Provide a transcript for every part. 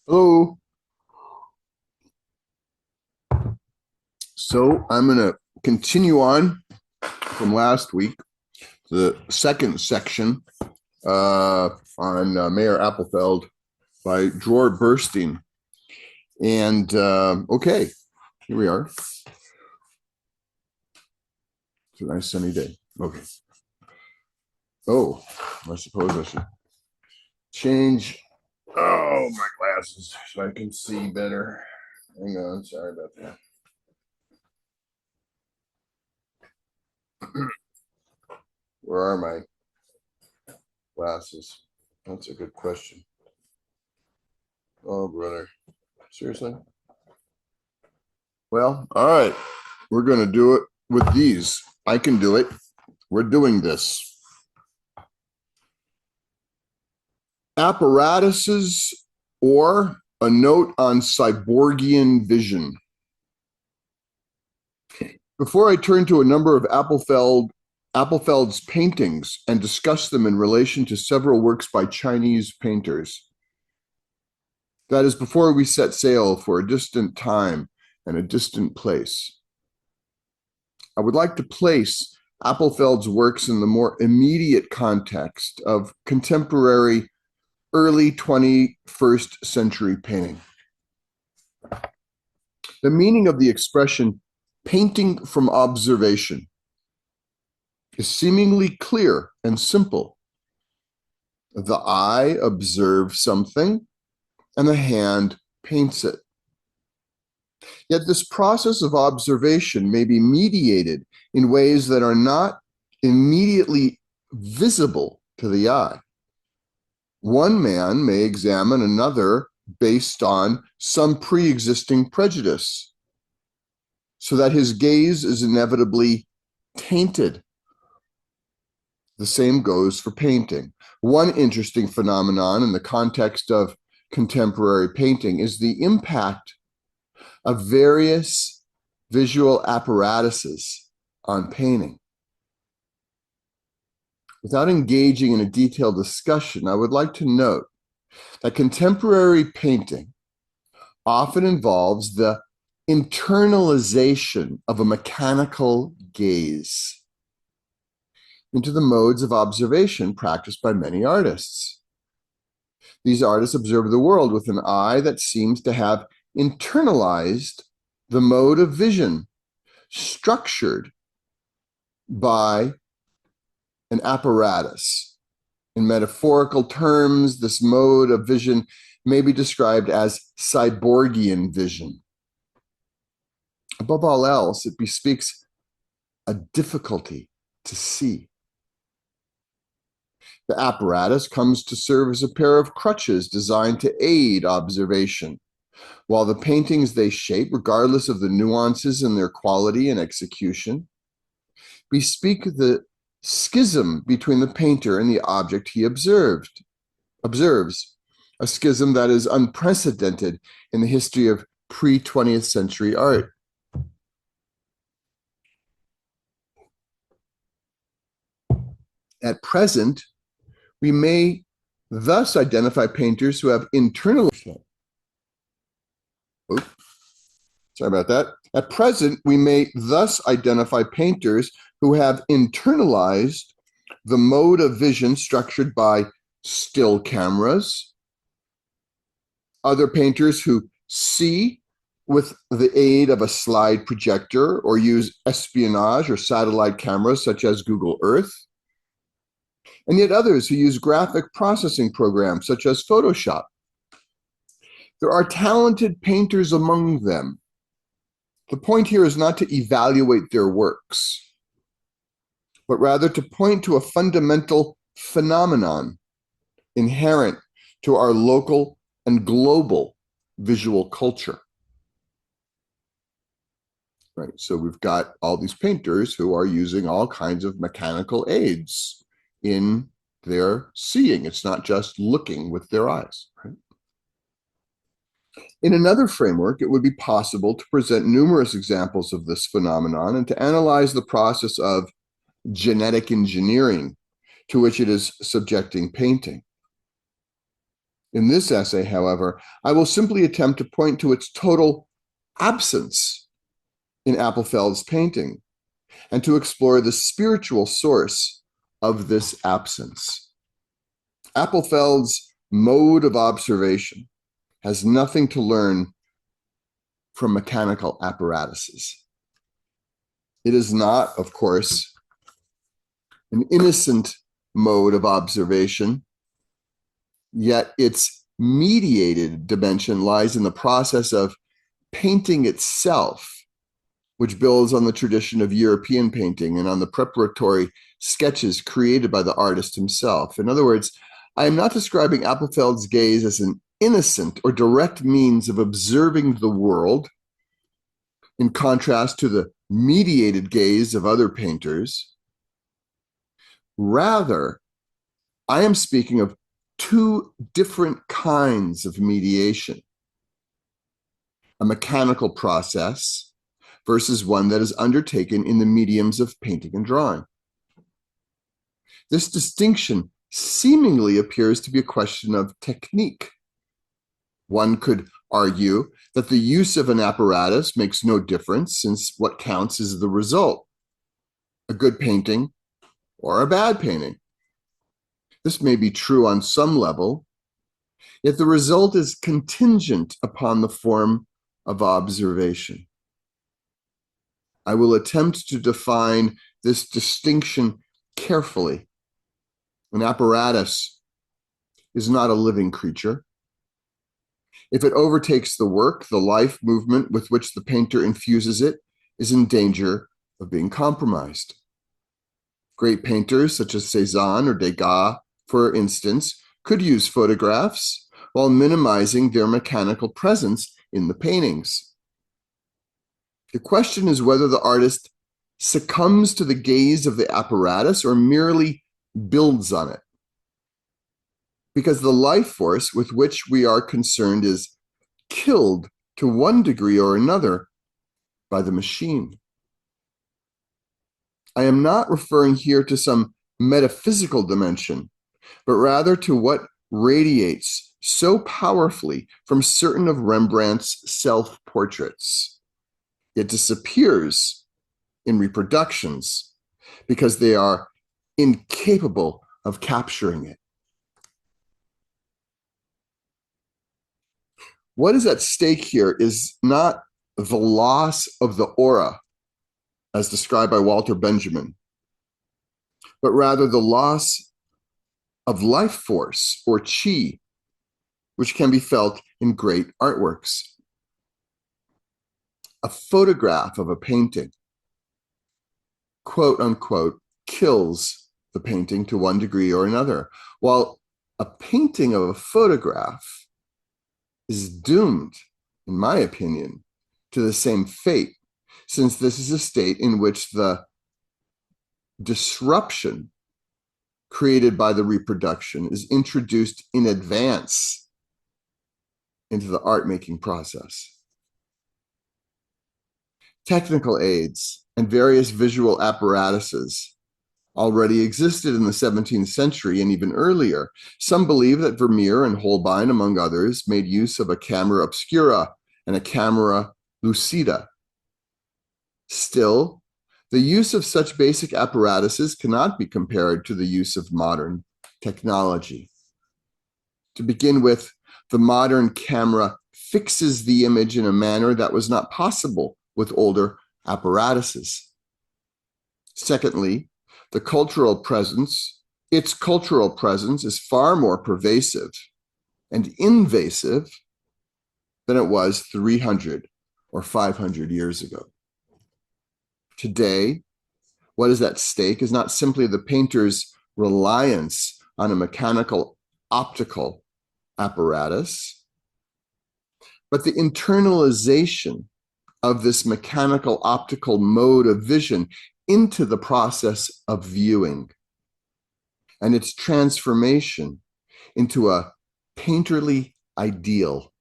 Hello. So I'm going to continue on from last week, the second section on Meir Appelfeld by Dror Burstein. And okay, here we are. It's a nice sunny day. Okay. Oh, I suppose I should change. Oh, my glasses so I can see better. Hang on, sorry about that. Where are my glasses? That's a good question. Oh, brother. Seriously? Well, all right. We're going to do it with these. I can do it. We're doing this. Apparatuses or a note on cyborgian vision. Before I turn to a number of Appelfeld's paintings and discuss them in relation to several works by Chinese painters, that is, before we set sail for a distant time and a distant place, I would like to place Appelfeld's works in the more immediate context of contemporary early 21st century painting. The meaning of the expression painting from observation is seemingly clear and simple. The eye observes something and the hand paints it. Yet this process of observation may be mediated in ways that are not immediately visible to the eye. One man may examine another based on some pre-existing prejudice, so that his gaze is inevitably tainted. The same goes for painting. One interesting phenomenon in the context of contemporary painting is the impact of various visual apparatuses on painting. Without engaging in a detailed discussion, I would like to note that contemporary painting often involves the internalization of a mechanical gaze into the modes of observation practiced by many artists. These artists observe the world with an eye that seems to have internalized the mode of vision structured by an apparatus. In metaphorical terms, this mode of vision may be described as cyborgian vision. Above all else, it bespeaks a difficulty to see. The apparatus comes to serve as a pair of crutches designed to aid observation, while the paintings they shape, regardless of the nuances in their quality and execution, bespeak the schism between the painter and the object he observes, a schism that is unprecedented in the history of pre-20th century art. At present, we may thus identify painters who have internal. Oops, sorry about that. At present, we may thus identify painters who have internalized the mode of vision structured by still cameras, other painters who see with the aid of a slide projector or use espionage or satellite cameras such as Google Earth, and yet others who use graphic processing programs such as Photoshop. There are talented painters among them. The point here is not to evaluate their works, but rather to point to a fundamental phenomenon inherent to our local and global visual culture. Right, so we've got all these painters who are using all kinds of mechanical aids in their seeing. It's not just looking with their eyes, right? In another framework, it would be possible to present numerous examples of this phenomenon and to analyze the process of genetic engineering to which it is subjecting painting. In this essay, however, I will simply attempt to point to its total absence in Appelfeld's painting and to explore the spiritual source of this absence. Appelfeld's mode of observation has nothing to learn from mechanical apparatuses. It is not, of course, an innocent mode of observation, yet its mediated dimension lies in the process of painting itself, which builds on the tradition of European painting and on the preparatory sketches created by the artist himself. In other words, I am not describing Appelfeld's gaze as an innocent or direct means of observing the world, in contrast to the mediated gaze of other painters. Rather, I am speaking of two different kinds of mediation: a mechanical process versus one that is undertaken in the mediums of painting and drawing. This distinction seemingly appears to be a question of technique. One could argue that the use of an apparatus makes no difference, since what counts is the result, a good painting or a bad painting. This may be true on some level, yet the result is contingent upon the form of observation. I will attempt to define this distinction carefully. An apparatus is not a living creature. If it overtakes the work, the life movement with which the painter infuses it is in danger of being compromised. Great painters such as Cézanne or Degas, for instance, could use photographs while minimizing their mechanical presence in the paintings. The question is whether the artist succumbs to the gaze of the apparatus or merely builds on it. Because the life force with which we are concerned is killed to one degree or another by the machine. I am not referring here to some metaphysical dimension, but rather to what radiates so powerfully from certain of Rembrandt's self-portraits. It disappears in reproductions because they are incapable of capturing it. What is at stake here is not the loss of the aura, as described by Walter Benjamin, but rather the loss of life force, or chi, which can be felt in great artworks. A photograph of a painting, quote unquote, kills the painting to one degree or another, while a painting of a photograph is doomed, in my opinion, to the same fate, since this is a state in which the disruption created by the reproduction is introduced in advance into the art-making process. Technical aids and various visual apparatuses already existed in the 17th century and even earlier. Some believe that Vermeer and Holbein, among others, made use of a camera obscura and a camera lucida. Still, the use of such basic apparatuses cannot be compared to the use of modern technology. To begin with, the modern camera fixes the image in a manner that was not possible with older apparatuses. Secondly, its cultural presence is far more pervasive and invasive than it was 300 or 500 years ago. Today, what is at stake is not simply the painter's reliance on a mechanical optical apparatus, but the internalization of this mechanical optical mode of vision into the process of viewing, and its transformation into a painterly ideal.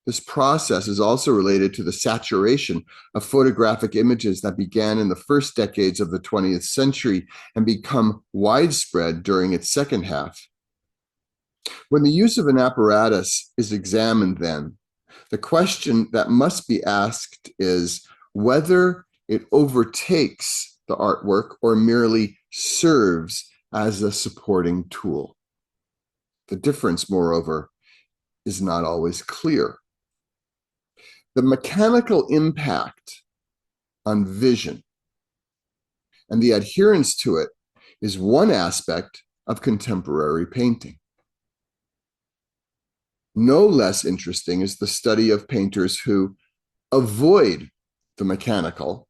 This process is also related to the saturation of photographic images that began in the first decades of the 20th century and become widespread during its second half. When the use of an apparatus is examined, then, the question that must be asked is whether it overtakes the artwork or merely serves as a supporting tool. The difference, moreover, is not always clear. The mechanical impact on vision and the adherence to it is one aspect of contemporary painting. No less interesting is the study of painters who avoid the mechanical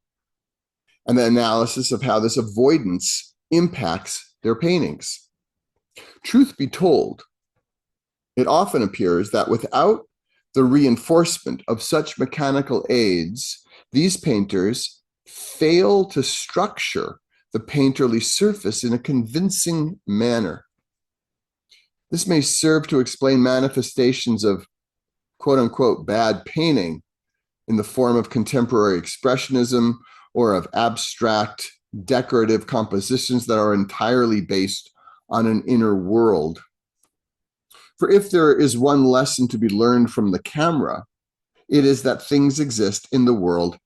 and the analysis of how this avoidance impacts their paintings. Truth be told, it often appears that without the reinforcement of such mechanical aids, these painters fail to structure the painterly surface in a convincing manner. This may serve to explain manifestations of quote unquote bad painting in the form of contemporary expressionism or of abstract decorative compositions that are entirely based on an inner world. For if there is one lesson to be learned from the camera, it is that things exist in the world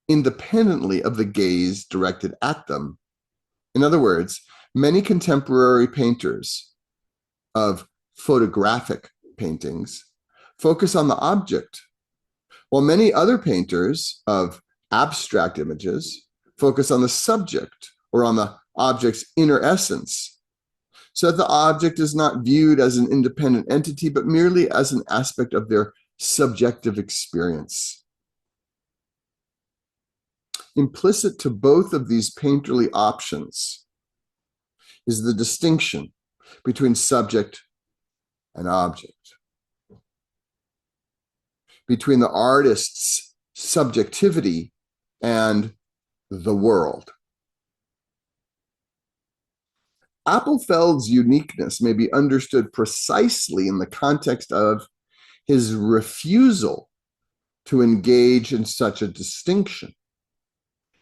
independently of the gaze directed at them. In other words, many contemporary painters of photographic paintings focus on the object, while many other painters of abstract images focus on the subject or on the object's inner essence, so that the object is not viewed as an independent entity, but merely as an aspect of their subjective experience. Implicit to both of these painterly options is the distinction between subject and object, between the artist's subjectivity and the world. Appelfeld's uniqueness may be understood precisely in the context of his refusal to engage in such a distinction,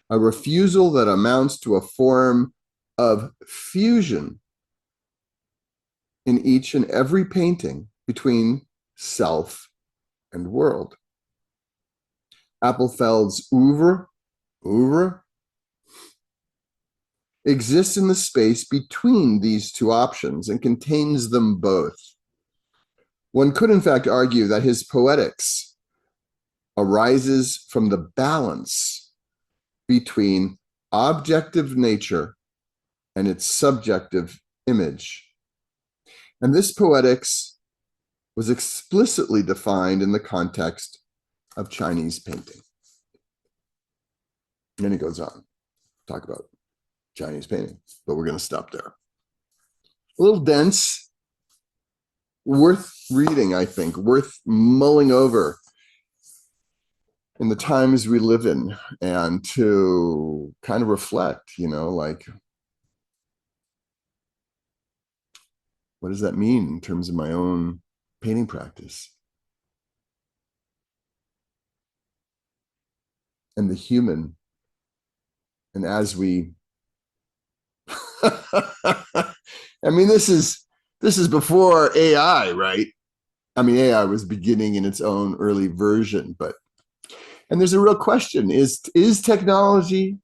a refusal that amounts to a form of fusion in each and every painting between self and world. Appelfeld's oeuvre exists in the space between these two options and contains them both. One could, in fact, argue that his poetics arises from the balance between objective nature and its subjective image. And this poetics was explicitly defined in the context of Chinese painting. And then he goes on to talk about Chinese painting, but we're going to stop there. A little dense, worth reading, I think, worth mulling over in the times we live in, and to kind of reflect, like, what does that mean in terms of my own painting practice? And the human. And as we, I mean, this is before AI, right? I mean, AI was beginning in its own early version, and there's a real question, is technology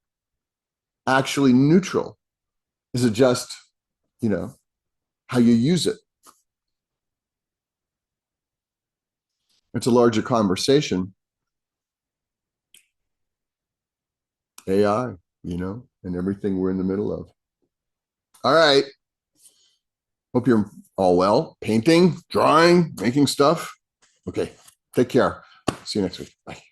actually neutral? Is it just, how you use it? It's a larger conversation. AI, and everything we're in the middle of. All right. Hope you're all well. Painting, drawing, making stuff. Okay. Take care. See you next week. Bye.